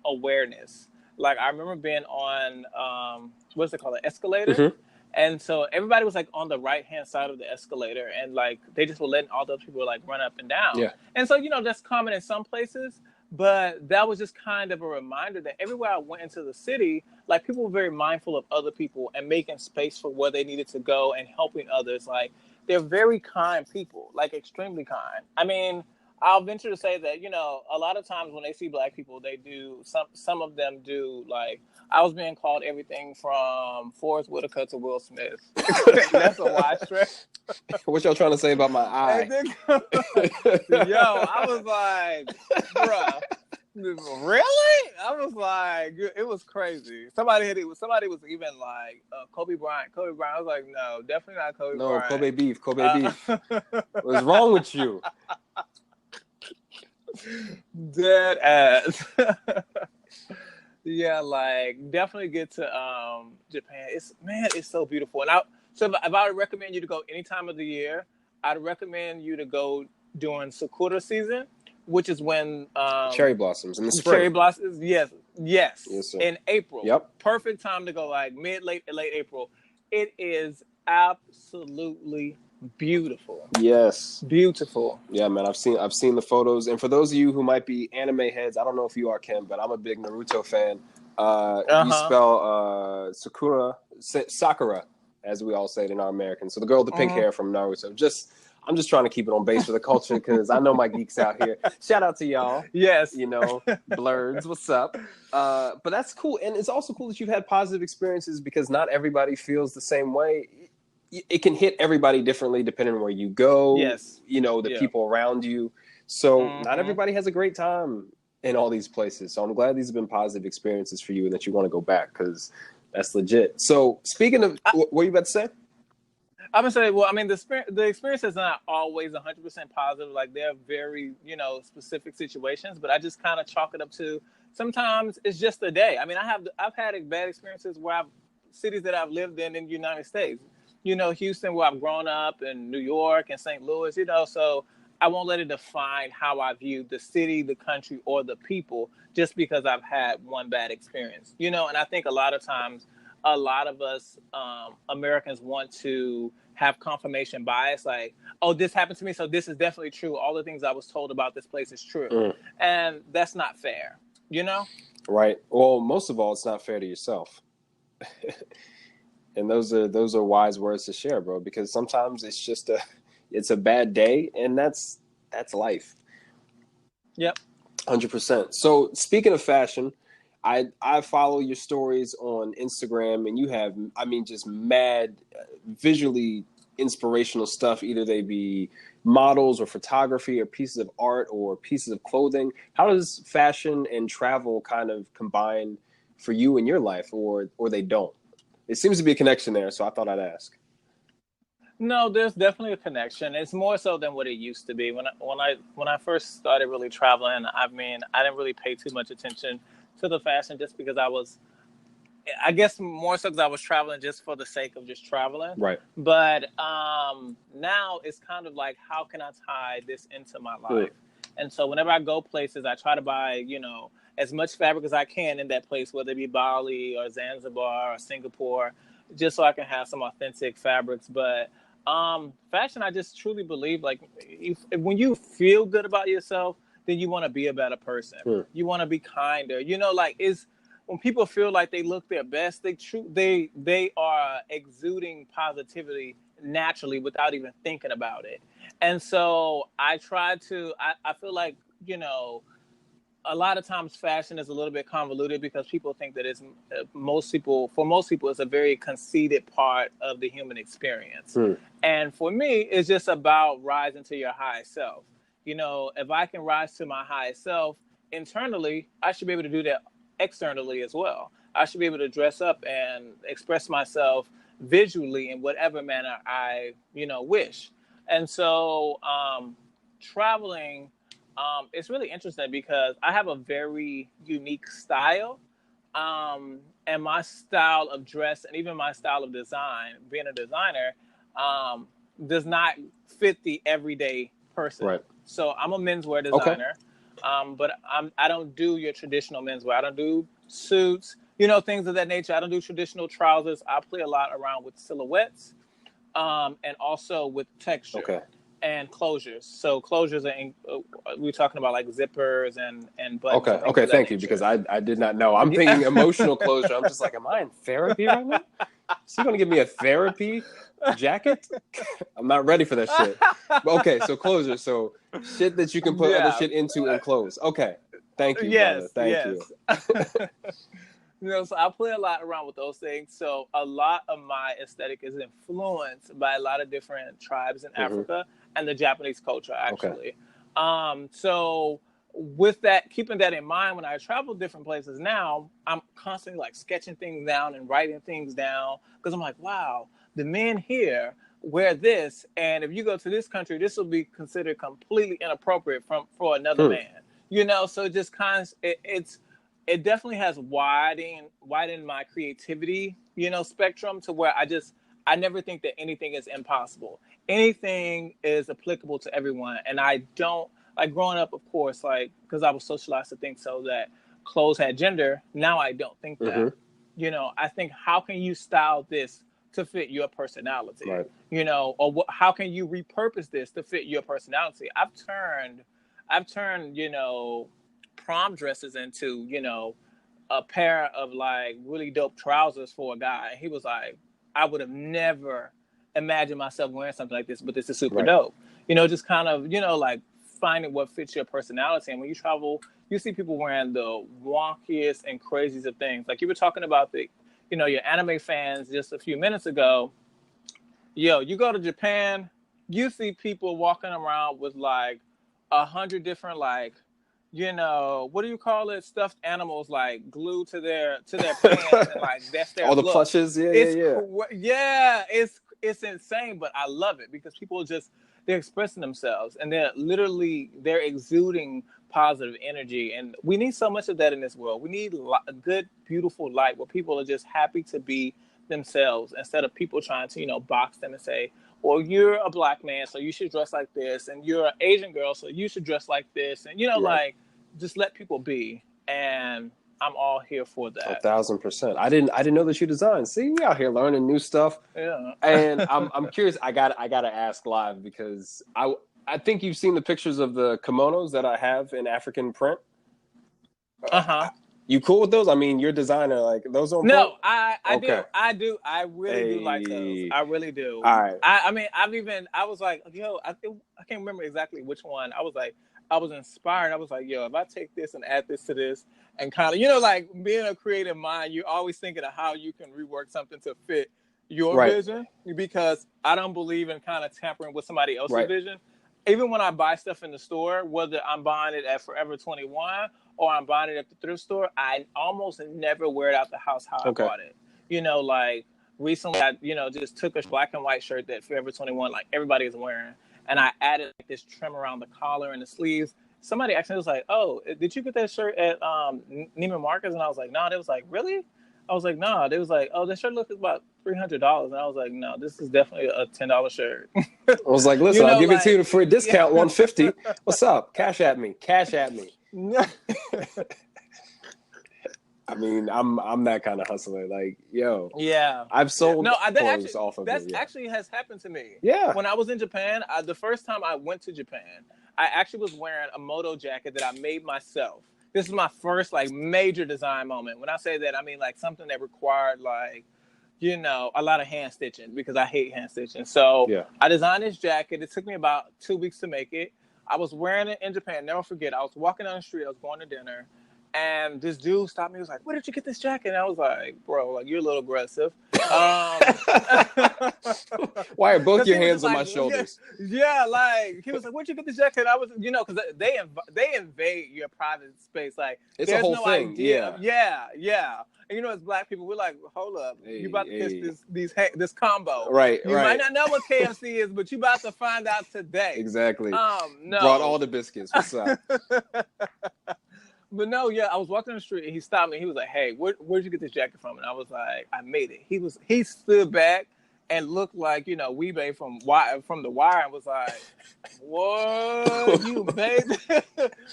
awareness. Like, I remember being on what's it called, an escalator, Mm-hmm. and so everybody was like on the right hand side of the escalator, and like they just were letting all those people like run up and down. Yeah. And so that's common in some places, but that was just kind of a reminder that everywhere I went into the city, like, people were very mindful of other people and making space for where they needed to go and helping others. Like, they're very kind people, like extremely kind. I mean, I'll venture to say that, a lot of times when they see Black people, they do, some of them do, like, I was being called everything from Forrest Whitaker to Will Smith. That's a wide stretch. What y'all trying to say about my eye? Yo, I was like, bruh. Really? I was like, it was crazy. Somebody was even like Kobe Bryant. I was like, no, definitely not Kobe Bryant. No, Kobe beef. What's wrong with you? Dead ass. Yeah, like, definitely get to Japan. It's so beautiful. And if I would recommend you to go any time of the year, I'd recommend you to go during Sakura season, which is when cherry blossoms in the spring. Cherry blossoms, yes, sir. In April. Yep. Perfect time to go, like late April. It is absolutely beautiful. Yes. Beautiful. Yeah, man. I've seen the photos, and for those of you who might be anime heads, I don't know if you are, Ken, but I'm a big Naruto fan. You spell Sakura, as we all say it in our American. So the girl with the pink hair from Naruto. I'm just trying to keep it on base for the culture, because I know my geeks out here. Shout out to y'all. Yes. Blurs, what's up? But that's cool. And it's also cool that you've had positive experiences, because not everybody feels the same way. It can hit everybody differently depending on where you go. Yes. The people around you. So not everybody has a great time in all these places. So I'm glad these have been positive experiences for you and that you want to go back, because that's legit. So speaking of, what were you about to say? I would say, well, I mean, the experience is not always 100% positive. Like there are very, specific situations, but I just kind of chalk it up to sometimes it's just a day. I mean, I've had bad experiences where cities that I've lived in the United States, Houston, where I've grown up, and New York and St. Louis, so I won't let it define how I view the city, the country, or the people just because I've had one bad experience, and I think a lot of times, a lot of us Americans want to have confirmation bias, like, oh, this happened to me, so this is definitely true. All the things I was told about this place is true. And that's not fair, Right. Well, most of all, it's not fair to yourself. And those are wise words to share, bro, because sometimes it's a bad day, and that's life. Yep. 100%. So speaking of fashion, I follow your stories on Instagram, and you have, I mean, just mad visually inspirational stuff. Either they be models or photography or pieces of art or pieces of clothing. How does fashion and travel kind of combine for you in your life, or they don't? It seems to be a connection there, so I thought I'd ask. No, there's definitely a connection. It's more so than what it used to be. When I first started really traveling, I mean, I didn't really pay too much attention to the fashion just because I guess more so because I was traveling just for the sake of just traveling. Right. But now it's kind of like, how can I tie this into my life? And so whenever I go places, I try to buy, as much fabric as I can in that place, whether it be Bali or Zanzibar or Singapore, just so I can have some authentic fabrics. But fashion, I just truly believe, like, when you feel good about yourself, then you want to be a better person. You want to be kinder. When people feel like they look their best, they are exuding positivity naturally without even thinking about it. And so I feel like, a lot of times fashion is a little bit convoluted because people think that for most people, it's a very conceited part of the human experience. And for me, it's just about rising to your highest self. If I can rise to my highest self internally, I should be able to do that externally as well. I should be able to dress up and express myself visually in whatever manner I, wish. And so traveling, it's really interesting because I have a very unique style. And my style of dress and even my style of design, being a designer, does not fit the everyday person. Right. So I'm a menswear designer. But I don't do your traditional menswear. I don't do suits, things of that nature. I don't do traditional trousers. I play a lot around with silhouettes, and also with texture and closures. So closures we're talking about like zippers and buttons. Okay. Thank you, because I did not know. I'm thinking emotional closure. I'm just like, am I in therapy right now? Is he going to give me a therapy jacket? I'm not ready for that shit. But okay, so closure. So shit that you can put other shit into and close. Okay. Thank you, brother. Thank you. So I play a lot around with those things. So a lot of my aesthetic is influenced by a lot of different tribes in Africa and the Japanese culture, actually. So with that, keeping that in mind, when I travel different places now, I'm constantly like sketching things down and writing things down because I'm like, wow, the men here wear this, and if you go to this country, this will be considered completely inappropriate for another man. So just kind of it definitely has widened my creativity, spectrum to where I never think that anything is impossible. Anything is applicable to everyone, and I don't. Like growing up, of course, like because I was socialized to think so that clothes had gender. Now I don't think that. I think, how can you style this to fit your personality? Right. Or how can you repurpose this to fit your personality? I've turned prom dresses into a pair of like really dope trousers for a guy. And he was like, I would have never imagined myself wearing something like this, but this is super dope. Just kind of like finding what fits your personality. And when you travel, you see people wearing the wonkiest and craziest of things. Like you were talking about your anime fans just a few minutes ago. You go to Japan, you see people walking around with like 100 different like, what do you call it? Stuffed animals like glued to their pants and like that's their all the look. plushes. Yeah. Yeah, it's insane, but I love it because people they're expressing themselves and they're exuding positive energy. And we need so much of that in this world. We need a good, beautiful light where people are just happy to be themselves instead of people trying to, box them and say, well, you're a black man, so you should dress like this. And you're an Asian girl, so you should dress like this. And, just let people be. And I'm all here for that. 1,000%. I didn't know that you designed. See, we out here learning new stuff. Yeah. And I'm curious. I gotta ask live because I think you've seen the pictures of the kimonos that I have in African print. You cool with those? I mean, you're a designer. Like those on? No, I do. I really do like those. I really do. All right. I was like, I can't remember exactly which one. I was inspired. I was like, if I take this and add this to this and kind of, like being a creative mind, you're always thinking of how you can rework something to fit your vision, because I don't believe in kind of tampering with somebody else's vision. Even when I buy stuff in the store, whether I'm buying it at Forever 21 or I'm buying it at the thrift store, I almost never wear it out the house how I bought it. Like recently I, just took a black and white shirt that Forever 21, like everybody is wearing, and I added like this trim around the collar and the sleeves. Somebody actually was like, "Oh, did you get that shirt at Neiman Marcus?" And I was like, "No." They was like, "Really?" I was like, "No." They was like, "Oh, this shirt looks about $300." And I was like, "No, this is definitely a $10 shirt." I was like, "Listen, I'll give it to you for a discount, $150. What's up? Cash at me. I mean, I'm that kind of hustler. Like, I've sold clothes off of it. That actually has happened to me. Yeah. When I was in Japan, the first time I went to Japan, I actually was wearing a moto jacket that I made myself. This is my first like major design moment. When I say that, I mean like something that required like, a lot of hand stitching, because I hate hand stitching. So I designed this jacket. It took me about 2 weeks to make it. I was wearing it in Japan. Never forget. I was walking down the street. I was going to dinner. And this dude stopped me. He was like, "Where did you get this jacket?" And I was like, "Bro, like you're a little aggressive." Why are both your hands on my shoulders? Yeah, like he was like, "Where'd you get this jacket?" And I was, because they invade your private space. Like it's a whole thing. Idea. Yeah. And as black people, we're like, "Hold up, you about to kiss this combo, right? You might not know what KFC is, but you about to find out today." Exactly. No, brought all the biscuits. What's up? But no, I was walking on the street and he stopped me. He was like, "Hey, where'd you get this jacket from?" And I was like, "I made it." He stood back and looked like, Weebay from The Wire, and was like, "What? You made this?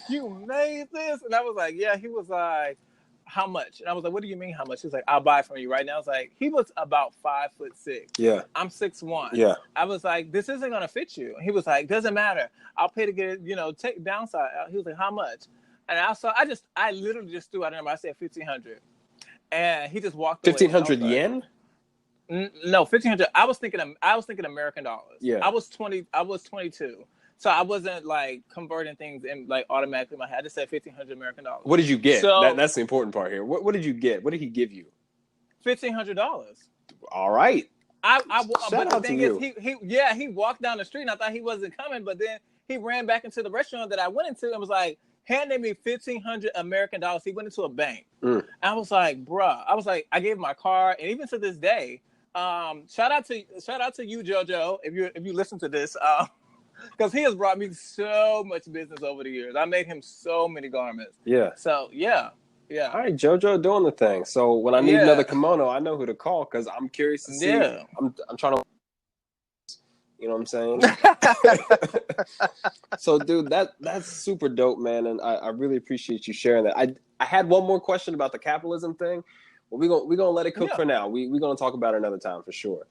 You made this?" And I was like, "Yeah." He was like, "How much?" And I was like, "What do you mean how much?" He was like, "I'll buy it from you right now." I was like, he was about 5'6". Yeah. I'm 6'1". Yeah. I was like, "This isn't gonna fit you." And he was like, "Doesn't matter. I'll pay to get it, take downside." He was like, "How much?" And I literally just threw out a number. I said 1,500, and he just walked away. 1,500 yen? No, 1,500. I was thinking American dollars. Yeah. I was 22, so I wasn't like converting things in like automatically in my head. I just said 1,500 American dollars. What did you get? So, that's the important part here. What did you get? What did he give you? $1,500. All right. But the thing is, he walked down the street, and I thought he wasn't coming, but then he ran back into the restaurant that I went into and was like, handed me 1,500 American dollars. He went into a bank. I was like, bruh. I was like, I gave him my card, and even to this day, shout out to you, JoJo, if you listen to this, because he has brought me so much business over the years. I made him so many garments. Yeah. So yeah. All right, JoJo doing the thing. So when I need another kimono, I know who to call because I'm curious to see. Yeah. I'm trying to. You know what I'm saying? So, dude, that's super dope, man, and I really appreciate you sharing that. I had one more question about the capitalism thing. Well, we're gonna let it cook for now. We're gonna talk about it another time for sure.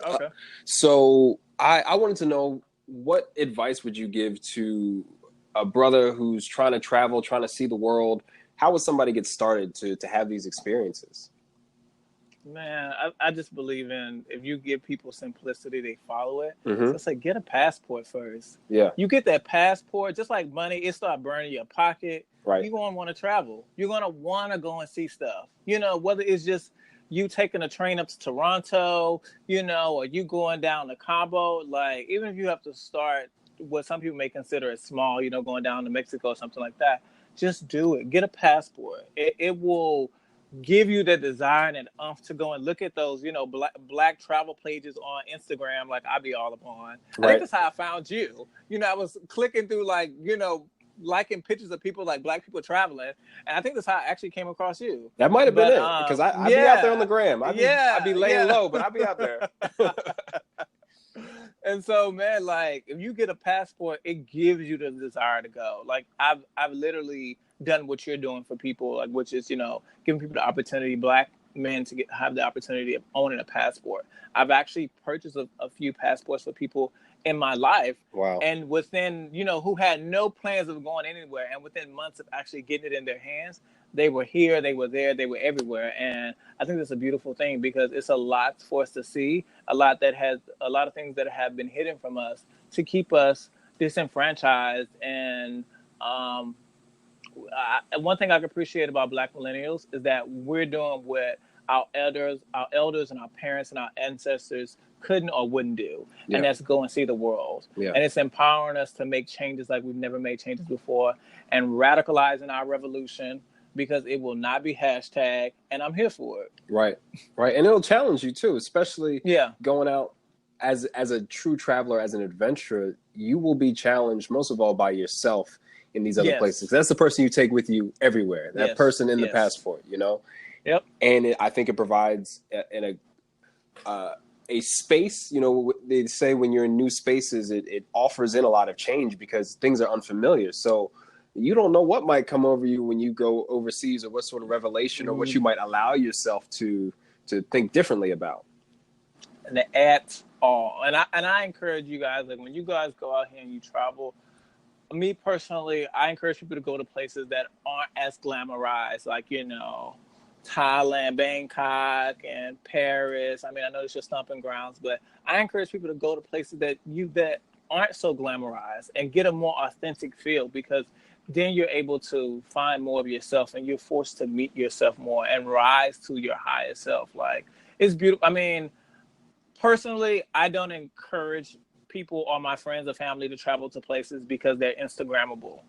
Okay. So I wanted to know, what advice would you give to a brother who's trying to travel, trying to see the world? How would somebody get started to have these experiences? Man, I just believe in, if you give people simplicity, they follow it. Mm-hmm. So it's like, get a passport first. Yeah. You get that passport, just like money, it start burning your pocket. Right. You're going to want to travel. You're going to want to go and see stuff. Whether it's just you taking a train up to Toronto, or you going down to Cabo, like, even if you have to start what some people may consider as small, going down to Mexico or something like that, just do it. Get a passport. It will give you the desire and umph to go and look at those, black travel pages on Instagram, like I be all upon. I think that's how I found you. I was clicking through, like, liking pictures of people, like black people traveling, and I think that's how I actually came across you. That might have been it, because I be out there on the gram. I be laying low, but I be out there. And so, man, like, if you get a passport, it gives you the desire to go. Like, I've literally done what you're doing for people, like, which is, giving people the opportunity, black men, to have the opportunity of owning a passport. I've actually purchased a few passports for people in my life. Wow. And within, who had no plans of going anywhere, and within months of actually getting it in their hands, they were here, they were there, they were everywhere. And I think that's a beautiful thing, because it's a lot for us to see, a lot of things that have been hidden from us to keep us disenfranchised. And one thing I can appreciate about Black millennials is that we're doing what our elders and our parents and our ancestors couldn't or wouldn't do. Yeah. And that's go and see the world. Yeah. And it's empowering us to make changes like we've never made changes before, and radicalizing our revolution, because it will not be hashtag, and I'm here for it. Right. And it'll challenge you too, especially going out as a true traveler, as an adventurer. You will be challenged most of all by yourself in these other places. That's the person you take with you everywhere. That person in the passport, Yep. And I think it provides a space. They say when you're in new spaces, it offers in a lot of change, because things are unfamiliar. So you don't know what might come over you when you go overseas, or what sort of revelation or what you might allow yourself to think differently about. And at all. And I encourage you guys, like, when you guys go out here and you travel, me personally, I encourage people to go to places that aren't as glamorized, like, Thailand, Bangkok, and Paris. I mean, I know it's your stomping grounds, but I encourage people to go to places that aren't so glamorized and get a more authentic feel, because then you're able to find more of yourself, and you're forced to meet yourself more and rise to your highest self. Like, it's beautiful. I mean, personally, I don't encourage people or my friends or family to travel to places because they're Instagrammable.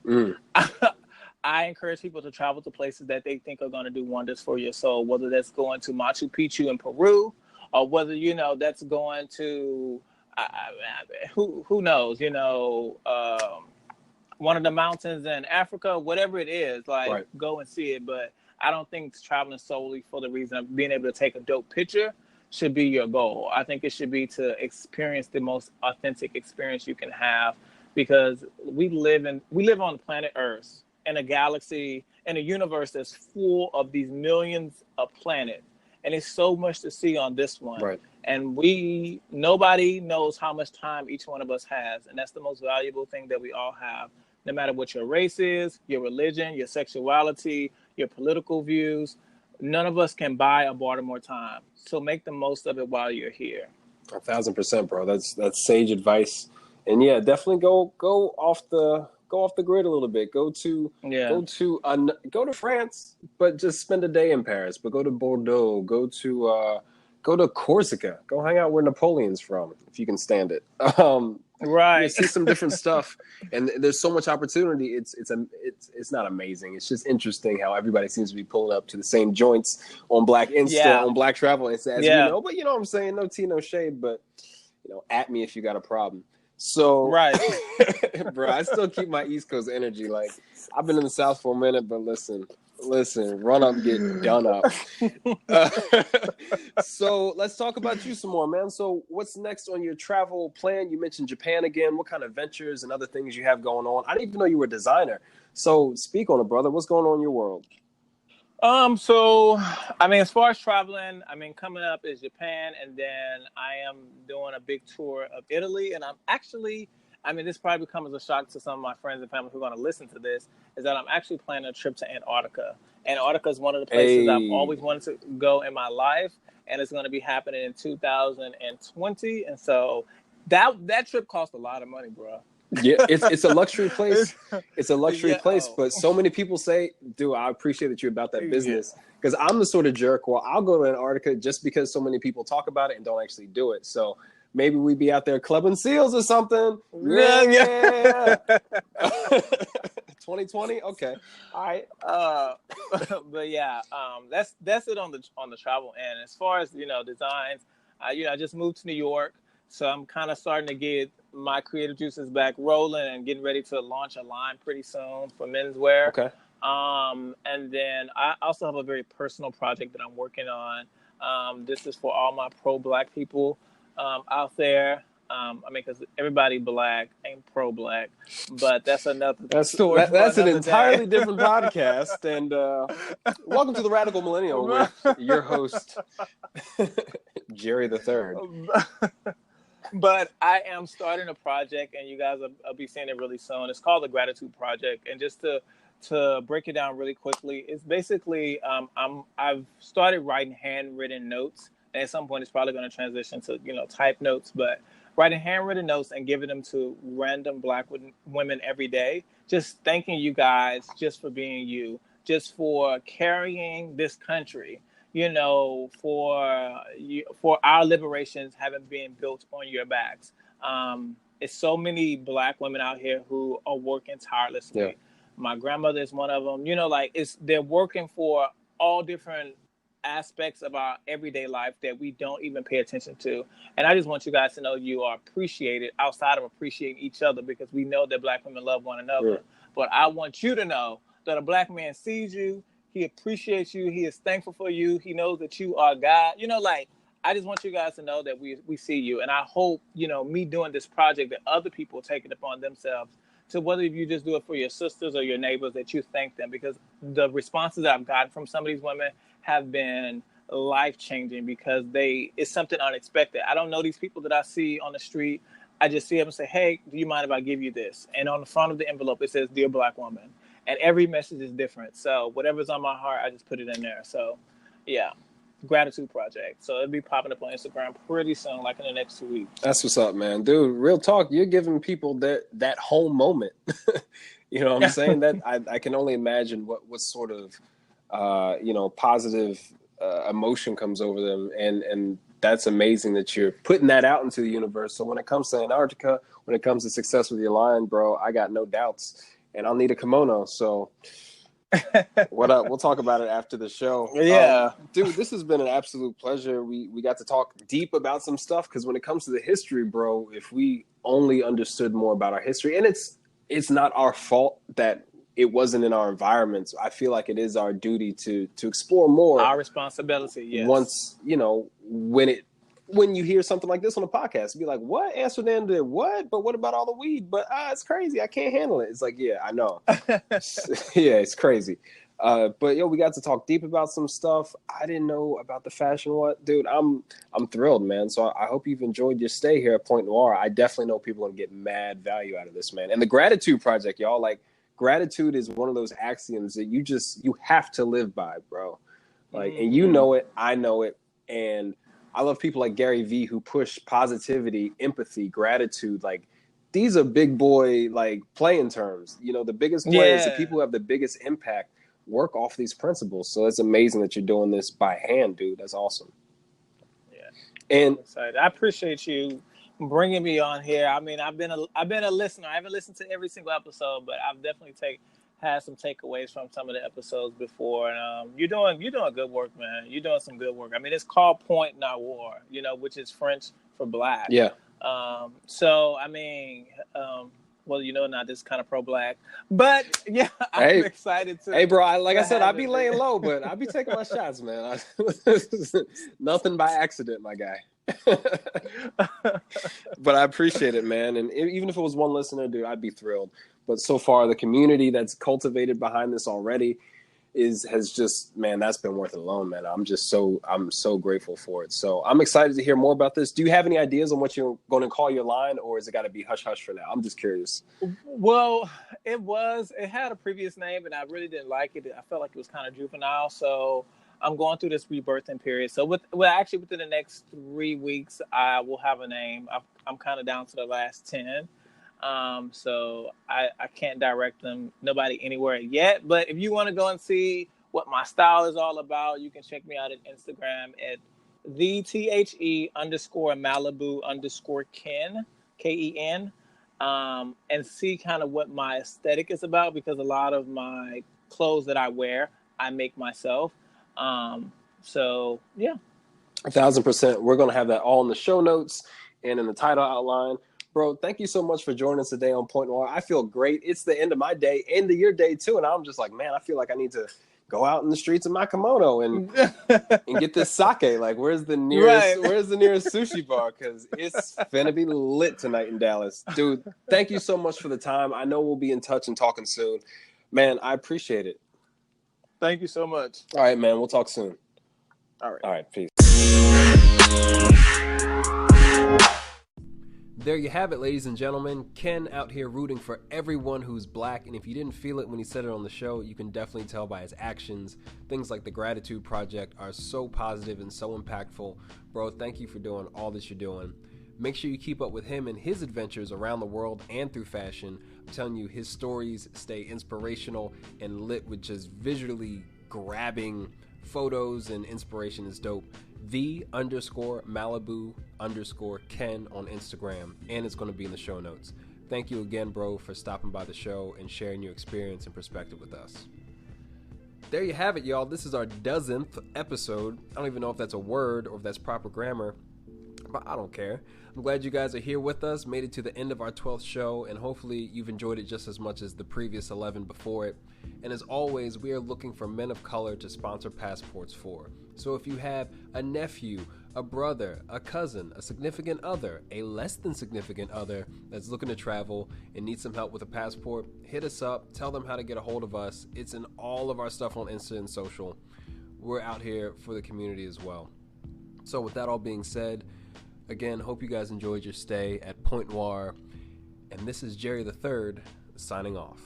I encourage people to travel to places that they think are going to do wonders for your soul, whether that's going to Machu Picchu in Peru, or whether, that's going to, who knows, one of the mountains in Africa, whatever it is, like, go and see it. But I don't think traveling solely for the reason of being able to take a dope picture should be your goal. I think it should be to experience the most authentic experience you can have, because we live on planet Earth, in a galaxy, in a universe that's full of these millions of planets, and it's so much to see on this one. Right. And nobody knows how much time each one of us has, and that's the most valuable thing that we all have, no matter what your race is, your religion, your sexuality, your political views. None of us can buy or barter more time. So make the most of it while you're here. 1,000%, bro. That's sage advice. And yeah, definitely go off the grid a little bit. Go to France, but just spend a day in Paris. But go to Bordeaux. Go to Corsica. Go hang out where Napoleon's from, if you can stand it. Right. You see some different stuff, and there's so much opportunity. It's not amazing. It's just interesting how everybody seems to be pulling up to the same joints on Black Insta, on Black Travel Insta, as we know. But you know what I'm saying? No tea, no shade. But at me if you got a problem. So, right, bro, I still keep my East Coast energy. Like, I've been in the South for a minute, but listen, run up, get done up. So let's talk about you some more, man. So what's next on your travel plan? You mentioned Japan again. What kind of ventures and other things you have going on? I didn't even know you were a designer. So speak on it, brother. What's going on in your world? So, I mean, as far as traveling, coming up is Japan, and then I am doing a big tour of Italy, and I'm actually, this probably comes as a shock to some of my friends and family who are going to listen to this, is that I'm actually planning a trip to Antarctica. Antarctica is one of the places I've always wanted to go in my life, and it's going to be happening in 2020, and so that trip cost a lot of money, bro. Yeah, it's a luxury place. It's a luxury place, but so many people say, dude, I appreciate that you're about that business, because I'm the sort of jerk where I'll go to Antarctica just because so many people talk about it and don't actually do it. So maybe we'd be out there clubbing seals or something. Yeah. 2020. Okay, all right. But yeah, that's it on the travel end. As far as designs, I just moved to New York, so I'm kind of starting to get my creative juices back rolling and getting ready to launch a line pretty soon for menswear. Okay. And then I also have a very personal project that I'm working on. This is for all my pro-Black people out there. Because everybody Black ain't pro-Black, but that's another story for that's an another entirely day. different podcast. And welcome to the Radical Millennial with your host, Jerry the Third. But I am starting a project, and you guys will be seeing it really soon. It's called the Gratitude Project, and just to break it down really quickly, it's basically I've started writing handwritten notes, and at some point it's probably going to transition to type notes, but writing handwritten notes and giving them to random Black women every day, just thanking you guys just for being you, just for carrying this country, for our liberations having been built on your backs. It's so many Black women out here who are working tirelessly. Yeah. My grandmother is one of them. They're working for all different aspects of our everyday life that we don't even pay attention to. And I just want you guys to know you are appreciated outside of appreciating each other, because we know that Black women love one another. Yeah. But I want you to know that a Black man sees you, he appreciates you, he is thankful for you, he knows that you are God. I just want you guys to know that we see you. And I hope, me doing this project, that other people take it upon themselves to, whether you just do it for your sisters or your neighbors, that you thank them, because the responses that I've gotten from some of these women have been life-changing, because it's something unexpected. I don't know these people that I see on the street. I just see them and say, hey, do you mind if I give you this? And on the front of the envelope, it says, Dear Black Woman. And every message is different. So whatever's on my heart, I just put it in there. So, yeah. Gratitude Project. So it'll be popping up on Instagram pretty soon, like in the next 2 weeks. That's what's up, man. Dude, real talk, you're giving people that home moment. You know what I'm saying? That I can only imagine what sort of positive emotion comes over them, and that's amazing that you're putting that out into the universe. So when it comes to Antarctica, when it comes to success with your line, bro, I got no doubts, and I'll need a kimono. So what up? We'll talk about it after the show. Yeah. Dude, this has been an absolute pleasure. We got to talk deep about some stuff, because when it comes to the history, bro, if we only understood more about our history, and it's not our fault that it wasn't in our environments. I feel like it is our duty to explore more. Our responsibility, yes. Once, when you hear something like this on a podcast, be like, what? Amsterdam did what? But what about all the weed? But it's crazy. I can't handle it. It's like, yeah, I know. Yeah, it's crazy. But we got to talk deep about some stuff. I didn't know about the fashion. Dude, I'm thrilled, man. So I hope you've enjoyed your stay here at Point Noir. I definitely know people are gonna get mad value out of this, man. And the Gratitude Project, y'all, like, gratitude is one of those axioms that you have to live by, bro. Like, and you know it, I know it, and I love people like Gary Vee who push positivity, empathy, gratitude. Like, these are big boy, like, playing terms. The biggest players, the people who have the biggest impact, work off these principles. So it's amazing that you're doing this by hand, dude. That's awesome. Yeah, and I'm excited. I appreciate you bringing me on here. I mean, I've been a listener. I haven't listened to every single episode, but I've definitely had some takeaways from some of the episodes before. And you're doing good work, man. You're doing some good work. I mean, it's called Point Noir, which is French for Black. Yeah. So I mean, not this kind of pro-Black, but yeah, I'm excited to. Hey, bro, like I said, I be laying low, but I be taking my shots, man. Nothing by accident, my guy. But I appreciate it, man. And even if it was one listener, dude, I'd be thrilled. But so far, the community that's cultivated behind this already has just, man, that's been worth it alone, man. I'm so grateful for it. So I'm excited to hear more about this. Do you have any ideas on what you're going to call your line, or is it got to be hush hush for now? I'm just curious. Well, it had a previous name, and I really didn't like it. I felt like it was kind of juvenile. So I'm going through this rebirthing period. So within the next 3 weeks, I will have a name. I'm kind of down to the last 10. So I can't direct nobody anywhere yet. But if you want to go and see what my style is all about, you can check me out at Instagram at @the_Malibu_Ken, Ken. and see kind of what my aesthetic is about, because a lot of my clothes that I wear, I make myself. So yeah. 1,000%. We're going to have that all in the show notes and in the title outline. Bro, thank you so much for joining us today on Point Noir. I feel great. It's the end of my day, end of your day too. And I'm just like, man, I feel like I need to go out in the streets of my kimono and get this sake. Like, where's the nearest sushi bar? Because it's finna be lit tonight in Dallas. Dude, thank you so much for the time. I know we'll be in touch and talking soon. Man, I appreciate it. Thank you so much. All right, man. We'll talk soon. All right. Peace. There you have it, ladies and gentlemen. Ken out here rooting for everyone who's black, and if you didn't feel it when he said it on the show, you can definitely tell by his actions. Things like the Gratitude Project are so positive and so impactful. Bro, thank you for doing all that you're doing. Make sure you keep up with him and his adventures around the world and through fashion. I'm telling you, his stories stay inspirational and lit with just visually grabbing photos, and inspiration is dope. _Malibu_Ken on Instagram, and it's going to be in the show notes. Thank you again, bro, for stopping by the show and sharing your experience and perspective with us. There you have it, y'all. This is our 10th episode. I don't even know if that's a word or if that's proper grammar, but I don't care. I'm glad you guys are here with us, made it to the end of our 12th show, and hopefully you've enjoyed it just as much as the previous 11 before it. And as always, we are looking for men of color to sponsor passports for. So if you have a nephew, a brother, a cousin, a significant other, a less than significant other that's looking to travel and needs some help with a passport, hit us up, tell them how to get a hold of us. It's in all of our stuff on Insta and social. We're out here for the community as well. So with that all being said, again, hope you guys enjoyed your stay at Point Noir. And this is Jerry the Third signing off.